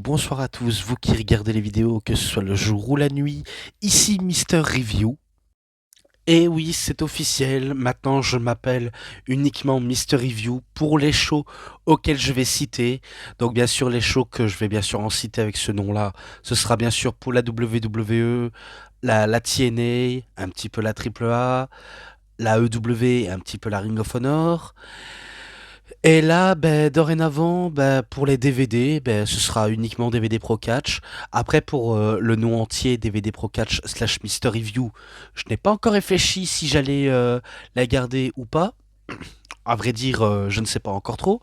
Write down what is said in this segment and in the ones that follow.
bonsoir à tous, vous qui regardez les vidéos, que ce soit le jour ou la nuit, ici Mister Review. Et oui, c'est officiel, maintenant je m'appelle uniquement Mister Review pour les shows auxquels je vais citer. Donc bien sûr les shows que je vais bien sûr en citer avec ce nom-là, ce sera bien sûr pour la WWE, la TNA, un petit peu la AAA, la EW et un petit peu la Ring of Honor. Et là, dorénavant, pour les DVD, ce sera uniquement DVD Pro Catch. Après, pour le nom entier, DVD Pro Catch slash Mister Review, je n'ai pas encore réfléchi si j'allais la garder ou pas. À vrai dire, je ne sais pas encore trop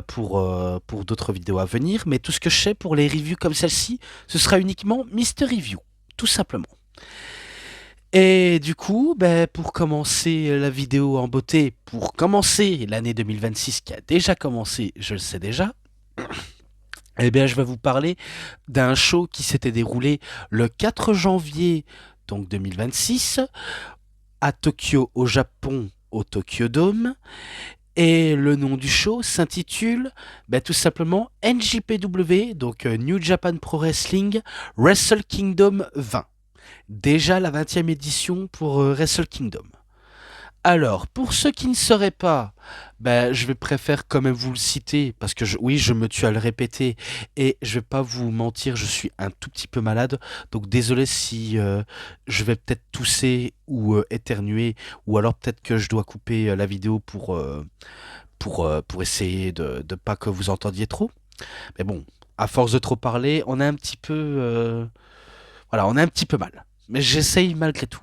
pour d'autres vidéos à venir. Mais tout ce que je sais pour les reviews comme celle-ci, ce sera uniquement Mister Review, tout simplement. Et du coup, pour commencer la vidéo en beauté, pour commencer l'année 2026 qui a déjà commencé, je le sais déjà, eh bien, je vais vous parler d'un show qui s'était déroulé le 4 janvier donc 2026 à Tokyo, au Japon, au Tokyo Dome. Et le nom du show s'intitule tout simplement NJPW, donc New Japan Pro Wrestling Wrestle Kingdom 20. Déjà la 20e édition pour Wrestle Kingdom. Alors, pour ceux qui ne sauraient pas, je vais préférer quand même vous le citer, parce que oui, je me tue à le répéter, et je vais pas vous mentir, je suis un tout petit peu malade, donc désolé si je vais peut-être tousser ou éternuer, ou alors peut-être que je dois couper la vidéo pour essayer de pas que vous entendiez trop. Mais bon, à force de trop parler, on a un petit peu... voilà, on a un petit peu mal. Mais j'essaye malgré tout.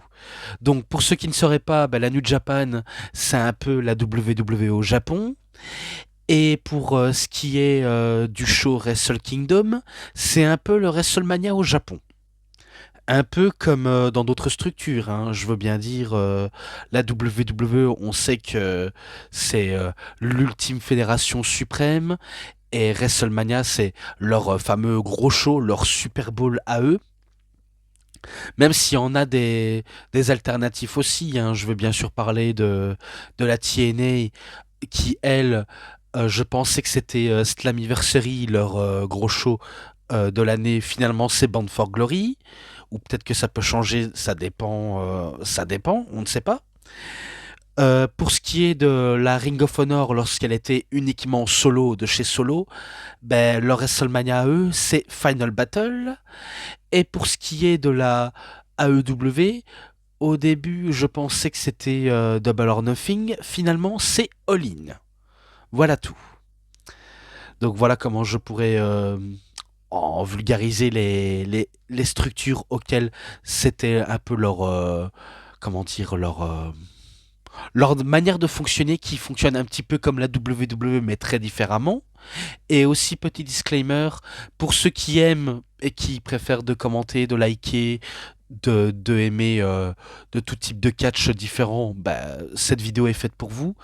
Donc, pour ceux qui ne sauraient pas, la New Japan, c'est un peu la WWE au Japon. Et pour ce qui est du show Wrestle Kingdom, c'est un peu le WrestleMania au Japon. Un peu comme dans d'autres structures, hein. Je veux bien dire, la WWE, on sait que c'est l'ultime fédération suprême. Et WrestleMania, c'est leur fameux gros show, leur Super Bowl à eux. Même s'il y en a des alternatives aussi, hein. Je veux bien sûr parler de la TNA qui, elle, je pensais que c'était Slammiversary, leur gros show de l'année. Finalement, c'est Bound for Glory. Ou peut-être que ça peut changer, ça dépend, on ne sait pas. Pour ce qui est de la Ring of Honor, lorsqu'elle était uniquement solo de chez Solo, leur WrestleMania à eux, c'est Final Battle. Et pour ce qui est de la AEW, au début, je pensais que c'était Double or Nothing. Finalement, c'est All In. Voilà tout. Donc voilà comment je pourrais en vulgariser les structures auxquelles c'était un peu leur... comment dire, leur manière de fonctionner qui fonctionne un petit peu comme la WWE mais très différemment. Et aussi petit disclaimer, pour ceux qui aiment et qui préfèrent de commenter, de liker, de aimer de tout type de catch différents, cette vidéo est faite pour vous.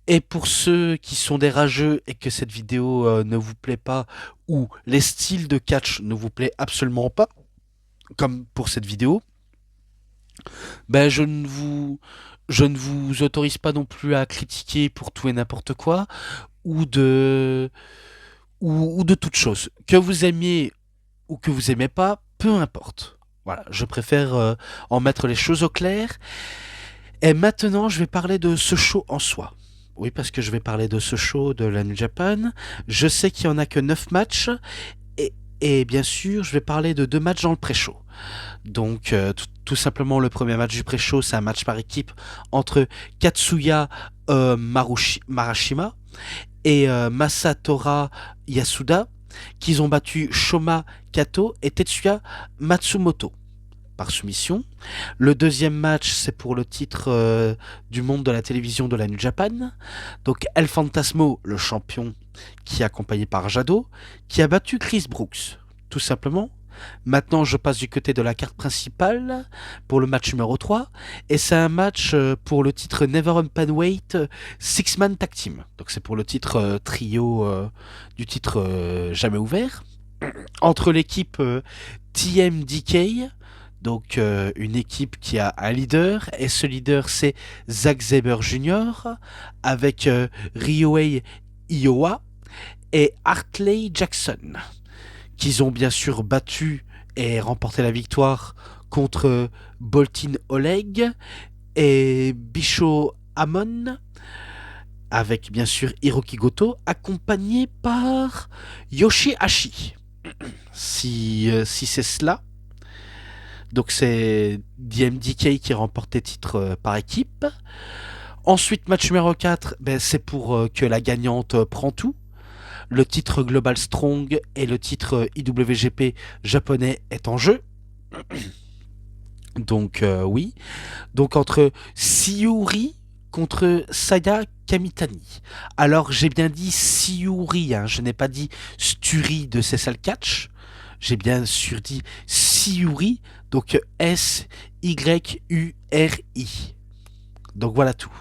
Et pour ceux qui sont des rageux et que cette vidéo ne vous plaît pas ou les styles de catch ne vous plaît absolument pas, comme pour cette vidéo, ben je ne vous autorise pas non plus à critiquer pour tout et n'importe quoi ou ou de toute chose. Que vous aimiez ou que vous aimez pas, peu importe. Voilà, je préfère en mettre les choses au clair. Et maintenant, je vais parler de ce show en soi. Oui, parce que je vais parler de ce show de la New Japan. Je sais qu'il n'y en a que 9 matchs. Et bien sûr, je vais parler de 2 matchs dans le pré-show. Donc, tout simplement, le premier match du pré-show, c'est un match par équipe entre Katsuya Marashima et Masatora Yasuda, qui ont battu Shoma Kato et Tetsuya Matsumoto par soumission. Le deuxième match, c'est pour le titre du monde de la télévision de la New Japan. Donc El Fantasmo, le champion, qui est accompagné par Jado, qui a battu Chris Brooks, tout simplement. Maintenant, je passe du côté de la carte principale pour le match numéro 3. Et c'est un match pour le titre Never Openweight Six-Man Tag Team. Donc c'est pour le titre trio du titre jamais ouvert. Entre l'équipe TMDK, donc une équipe qui a un leader. Et ce leader, c'est Zack Sabre Jr. avec Ryohei Iowa et Hartley Jackson. qu'ils ont bien sûr battu et remporté la victoire contre Boltin Oleg et Bisho Amon, avec bien sûr Hiroki Goto, accompagné par Yoshihashi. Si c'est cela. Donc c'est DMDK qui remporte les titres par équipe. Ensuite, match numéro 4, c'est pour que la gagnante prend tout. Le titre Global Strong et le titre IWGP japonais est en jeu. Donc oui. Donc entre Siuri contre Saya Kamitani. Alors j'ai bien dit Siuri, hein, je n'ai pas dit Sturi de Cessal Catch. J'ai bien sûr dit Siuri, donc S-Y-U-R-I. Donc voilà tout.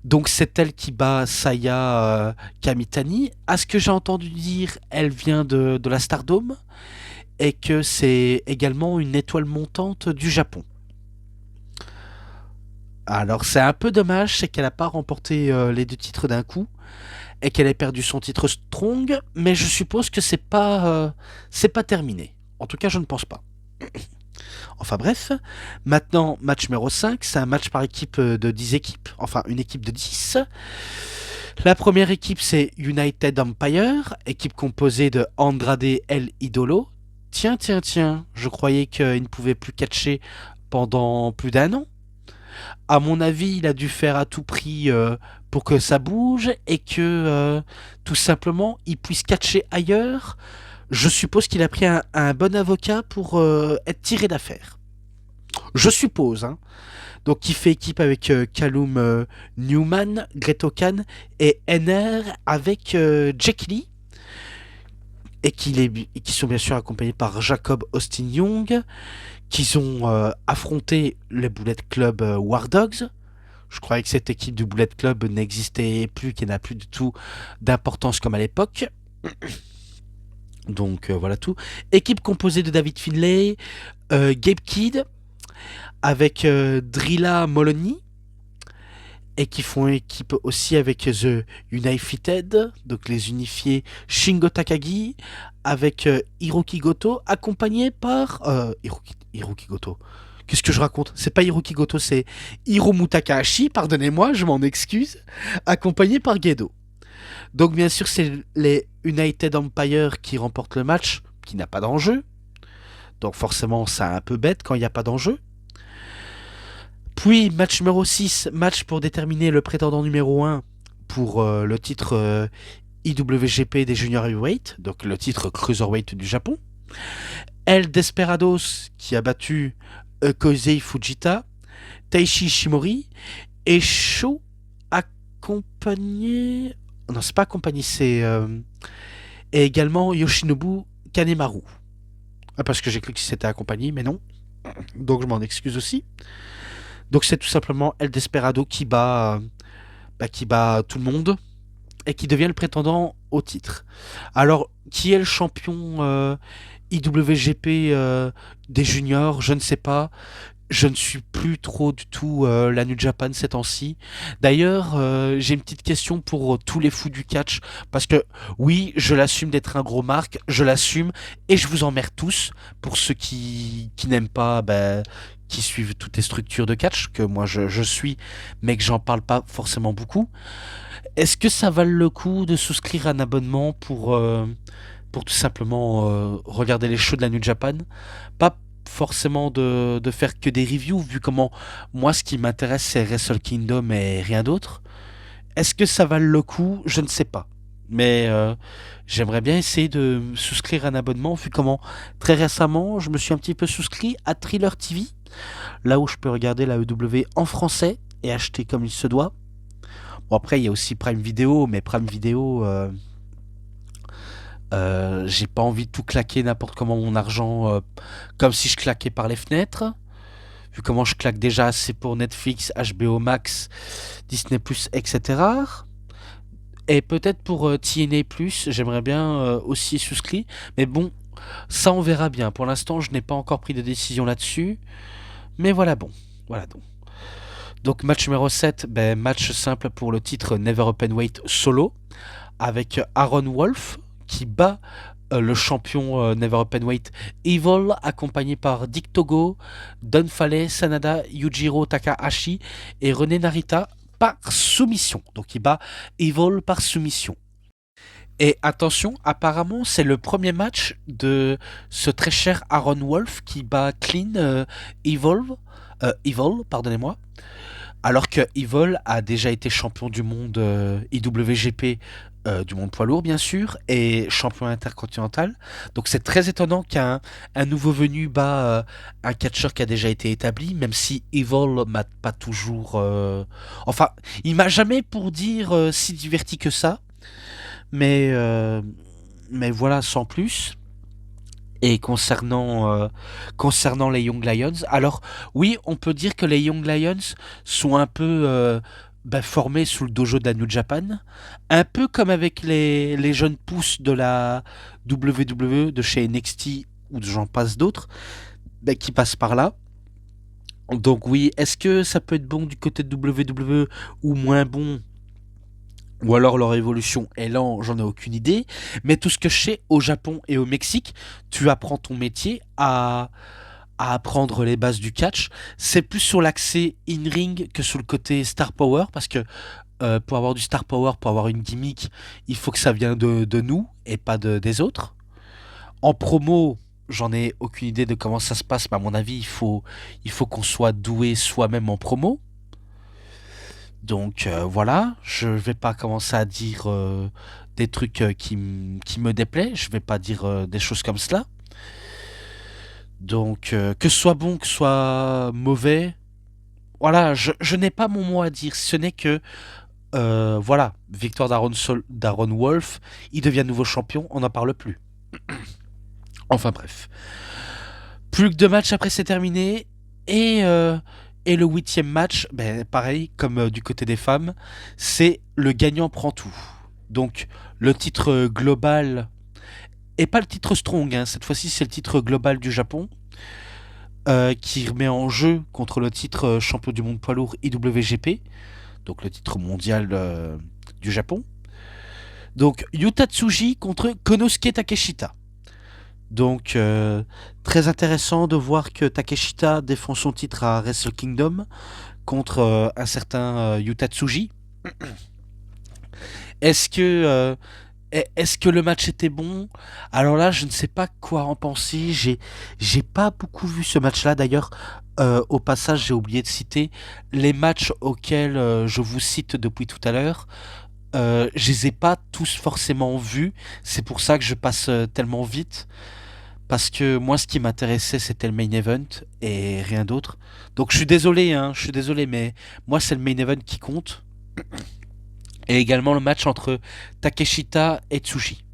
Donc c'est elle qui bat Saya Kamitani. À ce que j'ai entendu dire, elle vient de la Stardome et que c'est également une étoile montante du Japon. Alors c'est un peu dommage, c'est qu'elle n'a pas remporté les 2 titres d'un coup et qu'elle ait perdu son titre Strong, mais je suppose que c'est pas terminé. En tout cas, je ne pense pas. Enfin bref, maintenant, match numéro 5, c'est un match par équipe de 10 équipes, enfin une équipe de 10. La première équipe, c'est United Empire, équipe composée de Andrade El Idolo. Tiens, je croyais qu'il ne pouvait plus catcher pendant plus d'1 an. À mon avis, il a dû faire à tout prix pour que ça bouge et que tout simplement il puisse catcher ailleurs. Je suppose qu'il a pris un bon avocat pour être tiré d'affaire. Je suppose, hein. Donc il fait équipe avec Callum Newman, Greto-Khan et NR avec Jack Lee. Et qui sont bien sûr accompagnés par Jacob Austin Young, qui ont affronté le Bullet Club War Dogs. Je croyais que cette équipe du Bullet Club n'existait plus, qu'elle n'a plus du tout d'importance comme à l'époque. Donc voilà tout. Équipe composée de David Finlay, Gabe Kidd, avec Drilla Moloney, et qui font équipe aussi avec The Unified, donc les unifiés Shingo Takagi, avec Hiroki Goto, accompagné par... Hiroki Goto. Qu'est-ce que je raconte? C'est pas Hiroki Goto, c'est Hiromu Takahashi, pardonnez-moi, je m'en excuse, accompagné par Gedo. Donc bien sûr, c'est les United Empire qui remportent le match, qui n'a pas d'enjeu. Donc forcément, c'est un peu bête quand il n'y a pas d'enjeu. Puis, match numéro 6, match pour déterminer le prétendant numéro 1 pour le titre IWGP des Junior Heavyweight, donc le titre Cruiserweight du Japon. El Desperados qui a battu Kosei Fujita, Taishi Ishimori, et Sho accompagné... Non, c'est pas accompagné, c'est... Et également Yoshinobu Kanemaru. Ah, parce que j'ai cru que c'était accompagné, mais non. Donc je m'en excuse aussi. Donc c'est tout simplement El Desperado qui bat tout le monde et qui devient le prétendant au titre. Alors, qui est le champion IWGP des juniors? Je ne sais pas. Je ne suis plus trop du tout la New Japan ces temps-ci. D'ailleurs, j'ai une petite question pour tous les fous du catch. Parce que oui, je l'assume d'être un gros marque. Je l'assume. Et je vous emmerde tous. Pour ceux qui n'aiment pas... qui suivent toutes les structures de catch. Que moi je suis. Mais que j'en parle pas forcément beaucoup. Est-ce que ça vaut le coup de souscrire un abonnement pour tout simplement regarder les shows de la New Japan? Pas forcément de faire que des reviews, vu comment moi ce qui m'intéresse c'est Wrestle Kingdom et rien d'autre. Est-ce que ça vaut le coup? Je ne sais pas. Mais j'aimerais bien essayer de souscrire un abonnement, vu comment très récemment je me suis un petit peu souscrit à Thriller TV, là où je peux regarder la EW en français et acheter comme il se doit. Bon, après il y a aussi Prime Video, mais Prime Video... j'ai pas envie de tout claquer n'importe comment mon argent comme si je claquais par les fenêtres, vu comment je claque déjà assez pour Netflix, HBO Max, Disney+, etc. Et peut-être pour TNA+, j'aimerais bien aussi souscrire, mais bon, ça on verra bien. Pour l'instant, je n'ai pas encore pris de décision là-dessus, mais voilà bon, voilà donc. Donc match numéro 7, match simple pour le titre Never Openweight solo, avec Aaron Wolf, qui bat le champion Never Openweight Evil, accompagné par Dick Togo, Don Fale, Sanada, Yujiro Takahashi et René Narita par soumission. Donc il bat Evil par soumission. Et attention, apparemment c'est le premier match de ce très cher Aaron Wolf qui bat Clean Evil, pardonnez-moi. Alors que Evil a déjà été champion du monde IWGP, du monde poids lourd bien sûr, et champion intercontinental. Donc c'est très étonnant qu'un nouveau venu bat un catcheur qui a déjà été établi, même si Evil m'a pas toujours... Enfin, il m'a jamais pour dire si diverti que ça, mais, euh, mais voilà, sans plus. Et concernant les Young Lions, alors oui, on peut dire que les Young Lions sont un peu formés sous le dojo de la New Japan, un peu comme avec les jeunes pousses de la WWE, de chez NXT ou de j'en passe d'autres, qui passent par là. Donc oui, est-ce que ça peut être bon du côté de WWE ou moins bon, ou alors leur évolution est lente, j'en ai aucune idée. Mais tout ce que je sais, au Japon et au Mexique, tu apprends ton métier à apprendre les bases du catch. C'est plus sur l'accès in-ring que sur le côté star power, parce que pour avoir du star power, pour avoir une gimmick, il faut que ça vienne de nous et pas des autres. En promo, j'en ai aucune idée de comment ça se passe, mais à mon avis, il faut qu'on soit doué soi-même en promo. Donc voilà, je vais pas commencer à dire des trucs qui me déplaisent, je vais pas dire des choses comme cela. Donc que ce soit bon, que ce soit mauvais, voilà, je n'ai pas mon mot à dire, ce n'est que voilà, victoire d'Aaron Wolf, il devient nouveau champion, on n'en parle plus. Enfin bref. Plus que deux matchs après c'est terminé, et, euh, et le huitième match, ben, pareil, comme du côté des femmes, c'est le gagnant prend tout. Donc le titre global, et pas le titre strong, hein, cette fois-ci c'est le titre global du Japon, qui remet en jeu contre le titre champion du monde poids lourd IWGP, donc le titre mondial du Japon. Donc Yuta Tsuji contre Konosuke Takeshita. Donc très intéressant de voir que Takeshita défend son titre à Wrestle Kingdom contre un certain Yuta Tsuji. Est-ce que est-ce que le match était bon? Alors là, je ne sais pas quoi en penser. J'ai pas beaucoup vu ce match-là. D'ailleurs, au passage, j'ai oublié de citer les matchs auxquels je vous cite depuis tout à l'heure. Je les ai pas tous forcément vus. C'est pour ça que je passe tellement vite. Parce que moi, ce qui m'intéressait, c'était le main event et rien d'autre. Donc je suis désolé, hein, je suis désolé, mais moi, c'est le main event qui compte. Et également le match entre Takeshita et Tsuji.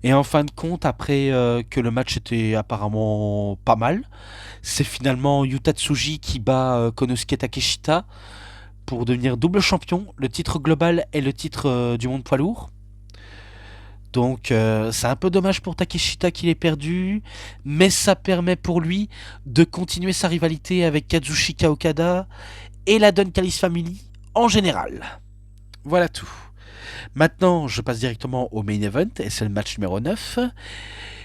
Et en fin de compte, après que le match était apparemment pas mal, c'est finalement Yuta Tsuji qui bat Konosuke Takeshita pour devenir double champion, le titre global et le titre du monde poids lourd. Donc c'est un peu dommage pour Takeshita qu'il ait perdu, mais ça permet pour lui de continuer sa rivalité avec Kazuchika Okada et la Don Callis Family en général. Voilà tout. Maintenant, je passe directement au main event, et c'est le match numéro 9.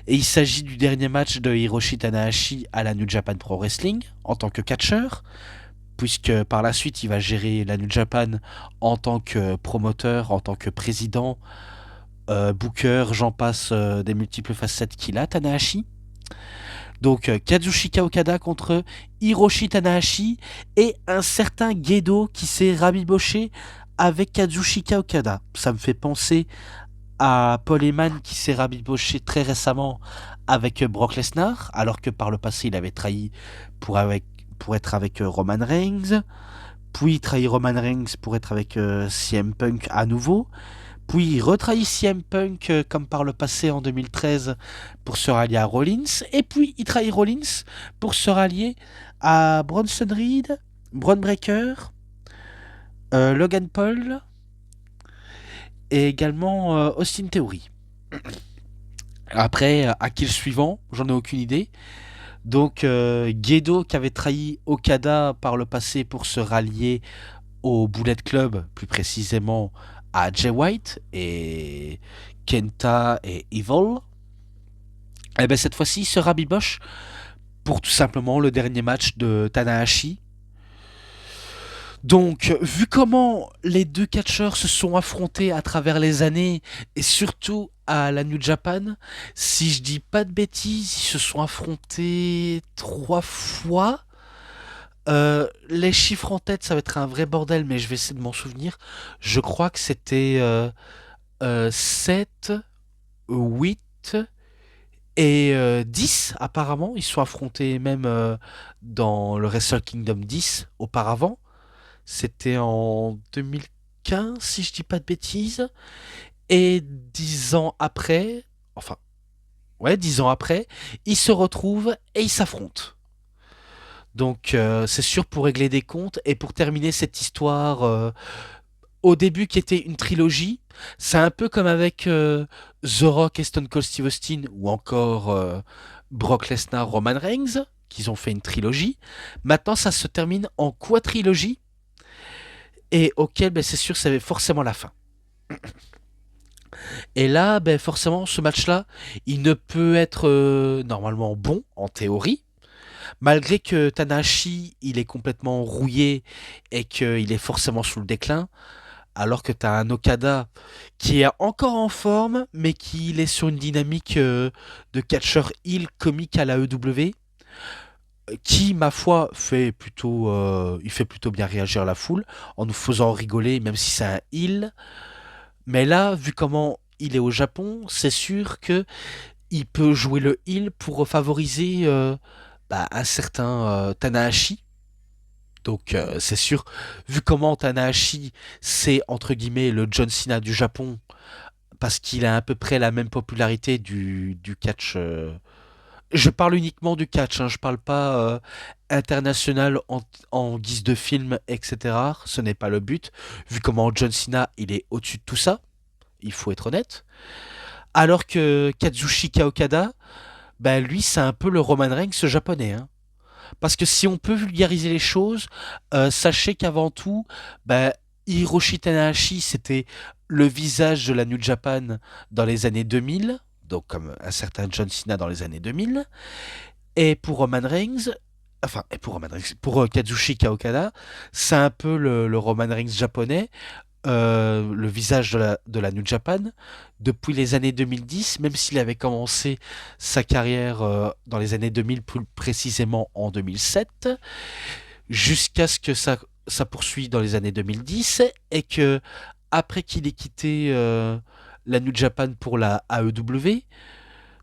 Et il s'agit du dernier match de Hiroshi Tanahashi à la New Japan Pro Wrestling, en tant que catcheur, puisque par la suite, il va gérer la New Japan en tant que promoteur, en tant que président, booker, j'en passe des multiples facettes qu'il a, Tanahashi. Donc Kazuchika Okada contre Hiroshi Tanahashi et un certain Gedo qui s'est rabiboché avec Kazuchika Okada. Ça me fait penser à Paul Heyman qui s'est rabiboché très récemment avec Brock Lesnar, alors que par le passé il avait trahi pour être avec Roman Reigns, puis trahi Roman Reigns pour être avec CM Punk à nouveau, puis il retrahit CM Punk comme par le passé en 2013 pour se rallier à Rollins, et puis il trahit Rollins pour se rallier à Bronson Reed, Braun Breaker, Logan Paul et également Austin Theory. Après, à qui le suivant, j'en ai aucune idée. Donc Gedo qui avait trahi Okada par le passé pour se rallier au Bullet Club, plus précisément à Jay White et Kenta et Evil. Et ben cette fois-ci, il se rabiboche pour tout simplement le dernier match de Tanahashi. Donc, vu comment les deux catcheurs se sont affrontés à travers les années, et surtout à la New Japan, si je dis pas de bêtises, ils se sont affrontés 3 fois. Les chiffres en tête, ça va être un vrai bordel, mais je vais essayer de m'en souvenir. Je crois que c'était 7, 8 et 10 apparemment. Ils se sont affrontés même dans le Wrestle Kingdom 10 auparavant. C'était en 2015, si je dis pas de bêtises. Et 10 ans après, enfin, ouais, 10 ans après, ils se retrouvent et ils s'affrontent. Donc, c'est sûr pour régler des comptes et pour terminer cette histoire, au début qui était une trilogie, c'est un peu comme avec The Rock et Stone Cold Steve Austin ou encore Brock Lesnar, Roman Reigns, qu'ils ont fait une trilogie. Maintenant, ça se termine en quadrilogie et auquel, ben, c'est sûr, c'est forcément la fin. Et là, ben, forcément, ce match-là, il ne peut être normalement bon, en théorie, malgré que Tanahashi, il est complètement rouillé et qu'il est forcément sous le déclin, alors que tu as un Okada qui est encore en forme, mais qui est sur une dynamique de catcheur heel comique à la EW, qui, ma foi, il fait plutôt bien réagir la foule, en nous faisant rigoler, même si c'est un heel. Mais là, vu comment il est au Japon, c'est sûr que il peut jouer le heel pour favoriser un certain Tanahashi. Donc c'est sûr, vu comment Tanahashi c'est entre guillemets le John Cena du Japon, parce qu'il a à peu près la même popularité du catch. Je parle uniquement du catch, hein, je parle pas international en guise de film, etc. Ce n'est pas le but, vu comment John Cena il est au-dessus de tout ça, il faut être honnête. Alors que Kazuchika Okada, ben lui c'est un peu le Roman Reigns japonais, hein. Parce que si on peut vulgariser les choses, sachez qu'avant tout, bah, Hiroshi Tanahashi, c'était le visage de la New Japan dans les années 2000, donc comme un certain John Cena dans les années 2000. Et pour Roman Reigns, pour Kazuchika Okada, c'est un peu le Roman Reigns japonais, le visage de la New Japan depuis les années 2010, même s'il avait commencé sa carrière dans les années 2000, plus précisément en 2007, jusqu'à ce que ça poursuit dans les années 2010 et que après qu'il ait quitté la New Japan pour la AEW,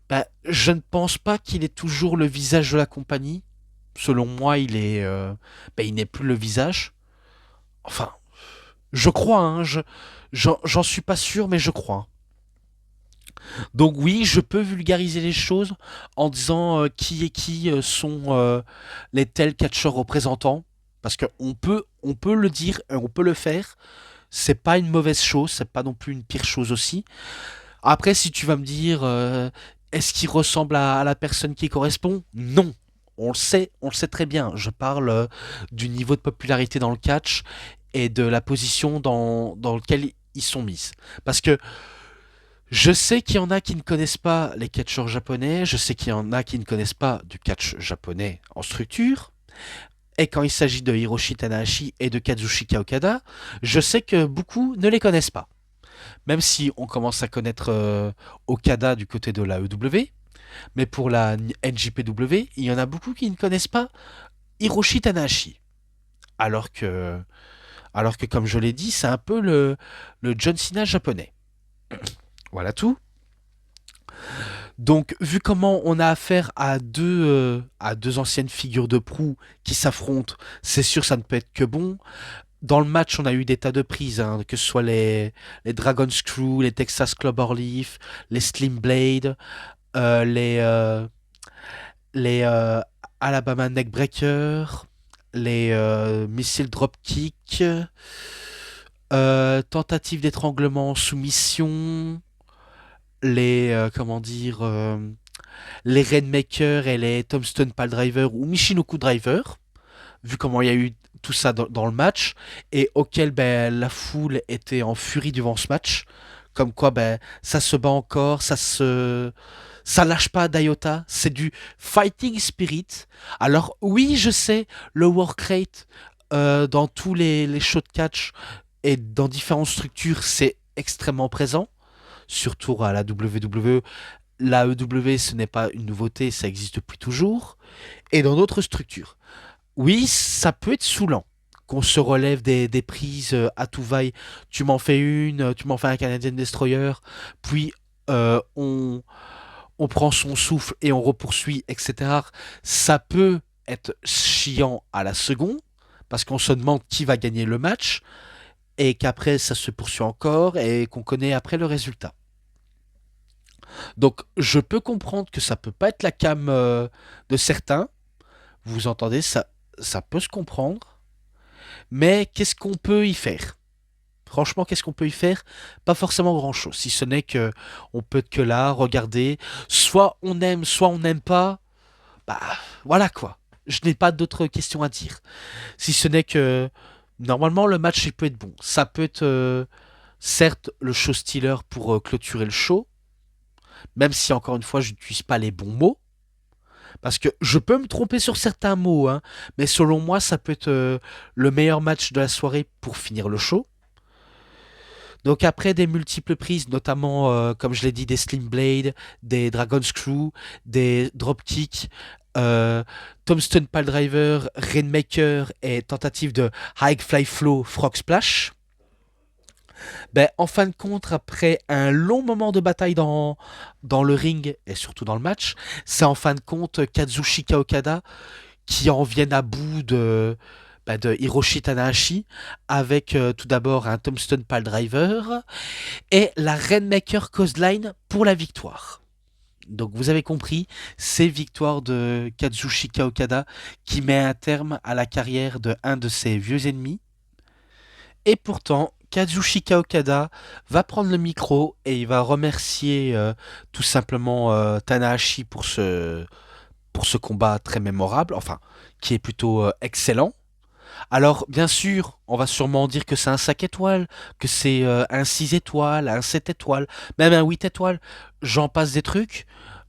bah, je ne pense pas qu'il est toujours le visage de la compagnie. Selon moi, il n'est plus le visage. Enfin, je crois, hein, j'en suis pas sûr, mais je crois. Donc oui, je peux vulgariser les choses en disant qui et qui sont les tels catcheurs représentants, parce qu'on peut le dire et on peut le faire. C'est pas une mauvaise chose, c'est pas non plus une pire chose aussi. Après, si tu vas me dire, est-ce qu'il ressemble à la personne qui correspond? Non. On le sait très bien. Je parle du niveau de popularité dans le catch et de la position dans lequel ils sont mis. Parce que je sais qu'il y en a qui ne connaissent pas les catcheurs japonais, je sais qu'il y en a qui ne connaissent pas du catch japonais en structure, et quand il s'agit de Hiroshi Tanahashi et de Kazuchika Okada, je sais que beaucoup ne les connaissent pas. Même si on commence à connaître Okada du côté de la EW, mais pour la NJPW, il y en a beaucoup qui ne connaissent pas Hiroshi Tanahashi. Alors que, alors que comme je l'ai dit, c'est un peu le John Cena japonais. Voilà tout. Donc, vu comment on a affaire à deux anciennes figures de proue qui s'affrontent, c'est sûr ça ne peut être que bon. Dans le match, on a eu des tas de prises, hein, que ce soit les Dragon Screw, les Texas Clover Leaf, les Slim Blade, les Alabama Neckbreaker, les Missile Dropkick, tentative d'étranglement en soumission, comment dire, les Rainmaker et les Tombstone Pile Driver ou Michinoku Driver, vu comment il y a eu tout ça dans le match, et auquel ben, la foule était en furie devant ce match, comme quoi ben, ça se bat encore, Ça lâche pas d'Iota, c'est du fighting spirit. Alors oui, je sais, le work rate dans tous les shows de catch et dans différentes structures, c'est extrêmement présent, surtout à la WWE. La EW, ce n'est pas une nouveauté, ça existe depuis toujours. Et dans d'autres structures. Oui, ça peut être saoulant qu'on se relève des prises à tout vaille. Tu m'en fais une, tu m'en fais un Canadian Destroyer, puis on prend son souffle et on repoursuit, etc. Ça peut être chiant à la seconde, parce qu'on se demande qui va gagner le match, et qu'après ça se poursuit encore, et qu'on connaît après le résultat. Donc je peux comprendre que ça peut pas être la cam de certains, vous entendez, ça peut se comprendre, mais qu'est-ce qu'on peut y faire? Franchement, qu'est-ce qu'on peut y faire? Pas forcément grand-chose, si ce n'est que on peut être que là, regarder, soit on n'aime pas, bah voilà quoi. Je n'ai pas d'autres questions à dire. Si ce n'est que normalement le match il peut être bon. Ça peut être certes le show stealer pour clôturer le show, même si encore une fois je n'utilise pas les bons mots. Parce que je peux me tromper sur certains mots, hein, mais selon moi, ça peut être le meilleur match de la soirée pour finir le show. Donc après des multiples prises, notamment, comme je l'ai dit, des Slim Blade, des Dragon Screw, des Dropkick, euh, Tombstone Piledriver, Rainmaker et tentative de High Fly Flow Frog Splash. Ben, en fin de compte, après un long moment de bataille dans le ring et surtout dans le match, c'est en fin de compte Kazushika Okada qui en viennent à bout de Hiroshi Tanahashi avec tout d'abord un Tombstone Piledriver et la Rainmaker Coastline pour la victoire. Donc vous avez compris, c'est victoire de Kazushika Okada qui met un terme à la carrière de un de ses vieux ennemis. Et pourtant, Kazushika Okada va prendre le micro et il va remercier tout simplement Tanahashi pour ce combat très mémorable, enfin, qui est plutôt excellent. Alors, bien sûr, on va sûrement dire que c'est un 5 étoiles, que c'est un 6 étoiles, un 7 étoiles, même un 8 étoiles. J'en passe des trucs.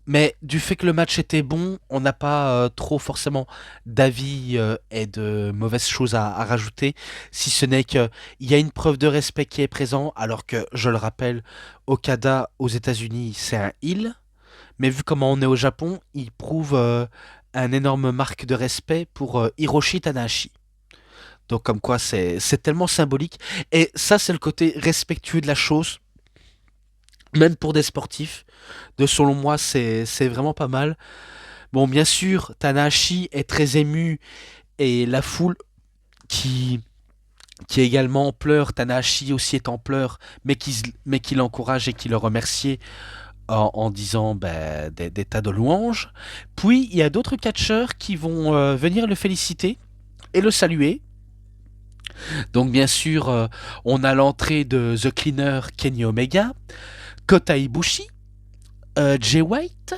Mais du fait que le match était bon, on n'a pas trop forcément d'avis et de mauvaises choses à rajouter, si ce n'est qu'il y a une preuve de respect qui est présent, alors que, je le rappelle, Okada aux États-Unis c'est un heel, mais vu comment on est au Japon, il prouve un énorme marque de respect pour Hiroshi Tanahashi. Donc comme quoi c'est tellement symbolique. Et ça c'est le côté respectueux de la chose, même pour des sportifs. De selon moi c'est vraiment pas mal. Bon bien sûr Tanahashi est très ému et la foule qui, qui également pleure, Tanahashi aussi est en pleurs, mais qui l'encourage et qui le remercie en disant des tas de louanges. Puis il y a d'autres catcheurs qui vont venir le féliciter et le saluer. Donc bien sûr, on a l'entrée de The Cleaner Kenny Omega, Kota Ibushi, Jay White,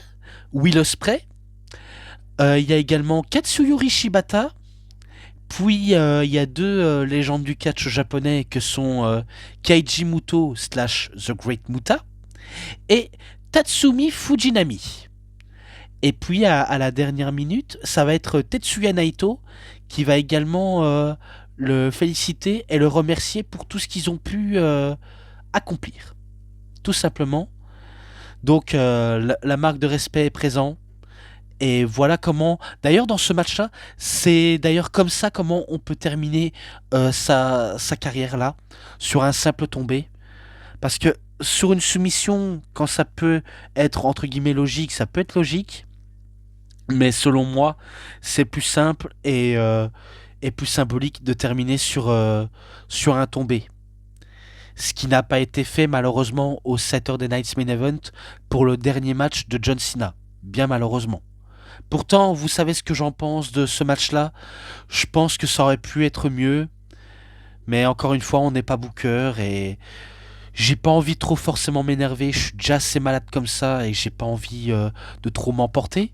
Will Ospreay. Il y a également Katsuyori Shibata. Puis il y a deux légendes du catch japonais que sont Keiji Muto slash The Great Muta et Tatsumi Fujinami. Et puis à la dernière minute, ça va être Tetsuya Naito qui va également le féliciter et le remercier pour tout ce qu'ils ont pu accomplir. Tout simplement. Donc la marque de respect est présente. Et voilà comment, d'ailleurs dans ce match-là, c'est d'ailleurs comme ça comment on peut terminer sa carrière là, sur un simple tombé. Parce que sur une soumission, quand ça peut être entre guillemets logique, ça peut être logique. Mais selon moi, c'est plus simple et plus symbolique de terminer sur un tombé. Ce qui n'a pas été fait malheureusement au Saturday Night's Main Event pour le dernier match de John Cena. Bien malheureusement. Pourtant, vous savez ce que j'en pense de ce match-là. Je pense que ça aurait pu être mieux. Mais encore une fois, on n'est pas booker et j'ai pas envie de trop forcément m'énerver. Je suis déjà assez malade comme ça et j'ai pas envie de trop m'emporter.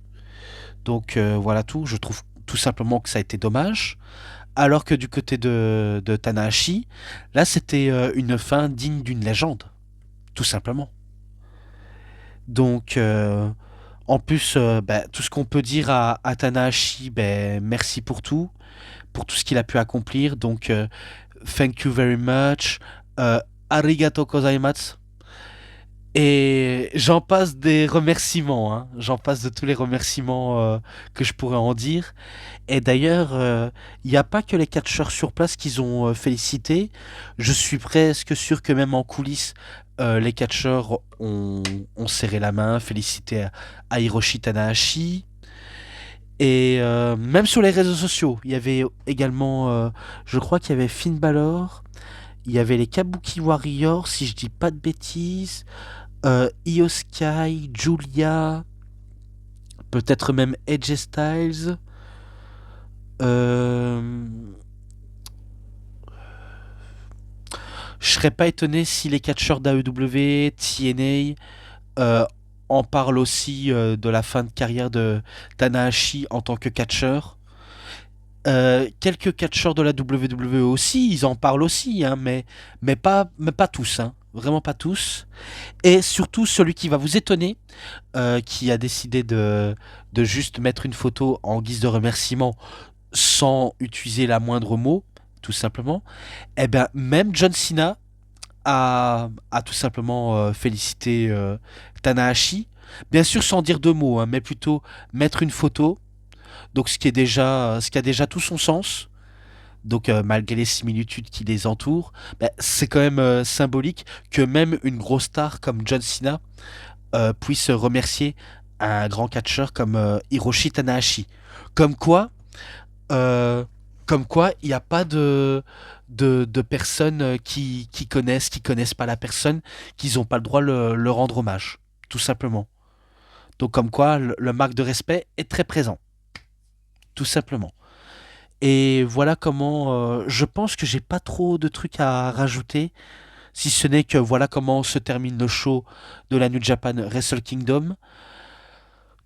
Donc voilà tout. Je trouve tout simplement que ça a été dommage. Alors que du côté de Tanahashi, là c'était une fin digne d'une légende. Tout simplement. Donc En plus, tout ce qu'on peut dire à Tanahashi, merci pour tout ce qu'il a pu accomplir. Donc, thank you very much. Arigato gozaimasu. Et j'en passe des remerciements, hein. J'en passe de tous les remerciements que je pourrais en dire. Et d'ailleurs, il n'y a pas que les catcheurs sur place qu'ils ont félicité. Je suis presque sûr que même en coulisses, les catcheurs ont serré la main, félicité à Hiroshi Tanahashi. Et même sur les réseaux sociaux, il y avait également, je crois qu'il y avait Finn Balor, il y avait les Kabuki Warriors, si je dis pas de bêtises, Io Sky, Julia, peut-être même AJ Styles. Euh, je serais pas étonné si les catcheurs d'AEW, TNA en parlent aussi de la fin de carrière de Tanahashi en tant que catcheur. Quelques catcheurs de la WWE aussi, ils en parlent aussi, hein, mais pas tous, hein, vraiment pas tous. Et surtout celui qui va vous étonner, qui a décidé de juste mettre une photo en guise de remerciement sans utiliser la moindre mot, tout simplement. Eh bien, même John Cena a tout simplement félicité Tanahashi. Bien sûr, sans dire deux mots, hein, mais plutôt mettre une photo. Donc, ce qui a déjà tout son sens. Donc, malgré les similitudes qui les entourent, c'est quand même symbolique que même une grosse star comme John Cena puisse remercier un grand catcheur comme Hiroshi Tanahashi. Comme quoi, euh, comme quoi, il n'y a pas de personnes qui connaissent pas la personne, qu'ils n'ont pas le droit de le rendre hommage, tout simplement. Donc comme quoi, le marque de respect est très présent, tout simplement. Et voilà comment, je pense que j'ai pas trop de trucs à rajouter, si ce n'est que voilà comment se termine le show de la New Japan Wrestle Kingdom.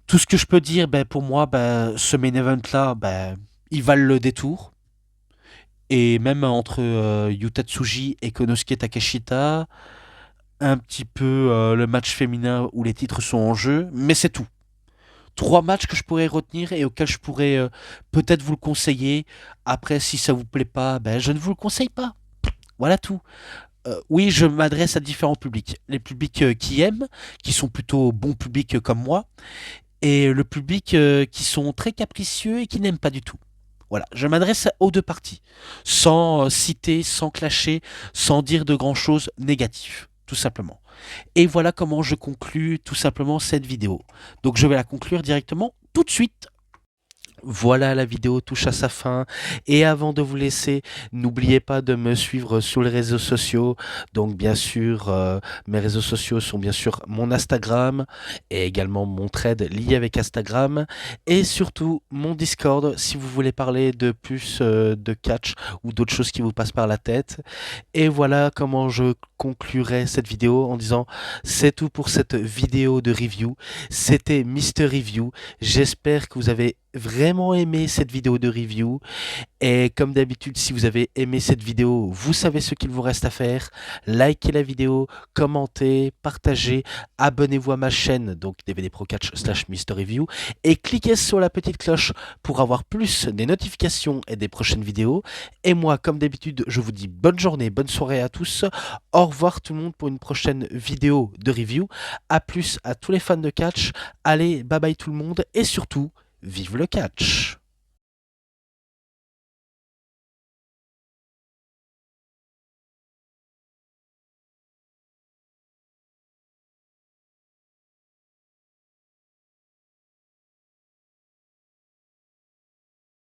Tout ce que je peux dire, pour moi, ce main event là, il valent le détour. Et même entre Yuta Tsuji et Konosuke Takeshita, un petit peu le match féminin où les titres sont en jeu, mais c'est tout. Trois matchs que je pourrais retenir et auxquels je pourrais peut-être vous le conseiller. Après, si ça vous plaît pas, je ne vous le conseille pas. Voilà tout. Oui, je m'adresse à différents publics. Les publics qui aiment, qui sont plutôt bons publics comme moi, et le public qui sont très capricieux et qui n'aiment pas du tout. Voilà, je m'adresse aux deux parties, sans citer, sans clasher, sans dire de grand chose négatif, tout simplement. Et voilà comment je conclus tout simplement cette vidéo. Donc je vais la conclure directement tout de suite. Voilà, la vidéo touche à sa fin. Et avant de vous laisser, n'oubliez pas de me suivre sur les réseaux sociaux. Donc, bien sûr, mes réseaux sociaux sont bien sûr mon Instagram et également mon thread lié avec Instagram. Et surtout, mon Discord si vous voulez parler de plus de catch ou d'autres choses qui vous passent par la tête. Et voilà comment je conclurai cette vidéo en disant c'est tout pour cette vidéo de review. C'était Mister Review. J'espère que vous avez vraiment aimé cette vidéo de review. Et comme d'habitude, si vous avez aimé cette vidéo, vous savez ce qu'il vous reste à faire. Likez la vidéo, commentez, partagez, abonnez-vous à ma chaîne, donc DVD Pro Catch / Mister Review, et cliquez sur la petite cloche pour avoir plus des notifications et des prochaines vidéos. Et moi, comme d'habitude, je vous dis bonne journée, bonne soirée à tous. Au revoir tout le monde pour une prochaine vidéo de review. A plus à tous les fans de catch. Allez, bye bye tout le monde et surtout, vive le catch!